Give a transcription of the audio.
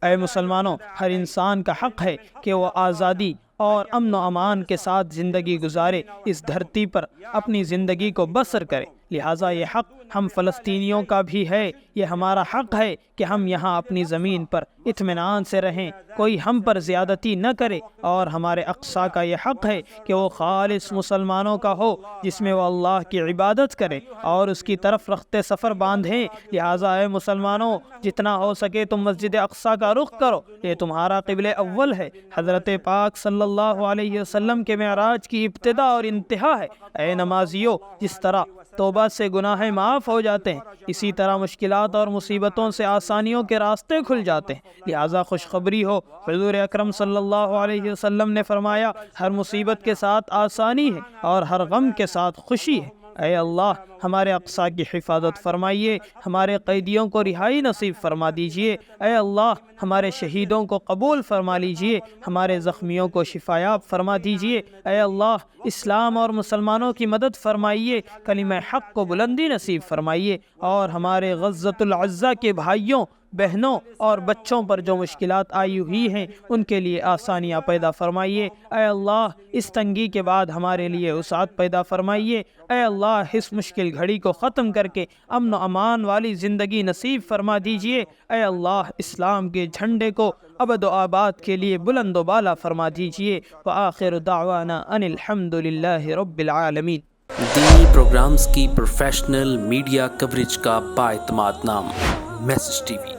اے مسلمانوں، ہر انسان کا حق ہے کہ وہ آزادی اور امن و امان کے ساتھ زندگی گزارے، اس دھرتی پر اپنی زندگی کو بسر کرے۔ لہٰذا یہ حق ہم فلسطینیوں کا بھی ہے، یہ ہمارا حق ہے کہ ہم یہاں اپنی زمین پر اطمینان سے رہیں، کوئی ہم پر زیادتی نہ کرے، اور ہمارے اقصیٰ کا یہ حق ہے کہ وہ خالص مسلمانوں کا ہو، جس میں وہ اللہ کی عبادت کرے اور اس کی طرف رخت سفر باندھیں۔ لہٰذا اے مسلمانوں، جتنا ہو سکے تم مسجد اقصیٰ کا رخ کرو، یہ تمہارا قبلہ اول ہے، حضرت پاک صلی اللہ علیہ وسلم کے معراج کی ابتدا اور انتہا ہے۔ اے نمازیو، جس طرح توبہ سے گناہ معاف ہو جاتے ہیں، اسی طرح مشکلات اور مصیبتوں سے آسانیوں کے راستے کھل جاتے ہیں۔ لہٰذا خوشخبری ہو، حضور اکرم صلی اللہ علیہ وسلم نے فرمایا، ہر مصیبت کے ساتھ آسانی ہے اور ہر غم کے ساتھ خوشی ہے۔ اے اللہ، ہمارے اقصیٰ کی حفاظت فرمائیے، ہمارے قیدیوں کو رہائی نصیب فرما دیجیے۔ اے اللہ، ہمارے شہیدوں کو قبول فرما لیجیے، ہمارے زخمیوں کو شفایاب فرما دیجیے۔ اے اللہ، اسلام اور مسلمانوں کی مدد فرمائیے، کلمہ حق کو بلندی نصیب فرمائیے، اور ہمارے غزۃ العزہ کے بھائیوں، بہنوں اور بچوں پر جو مشکلات آئی ہوئی ہیں، ان کے لیے آسانیاں پیدا فرمائیے۔ اے اللہ، اس تنگی کے بعد ہمارے لیے وسعت پیدا فرمائیے۔ اے اللہ، اس مشکل گھڑی کو ختم کر کے امن و امان والی زندگی نصیب فرما دیجیے۔ اے اللہ، اسلام کے جھنڈے کو ابد و آباد کے لیے بلند و بالا فرما دیجیے۔ وآخر دعوانا ان الحمد للہ رب العالمین۔ دینی پروگرامز کی پروفیشنل میڈیا کوریج کا بااعتماد نام، میسج ٹی وی۔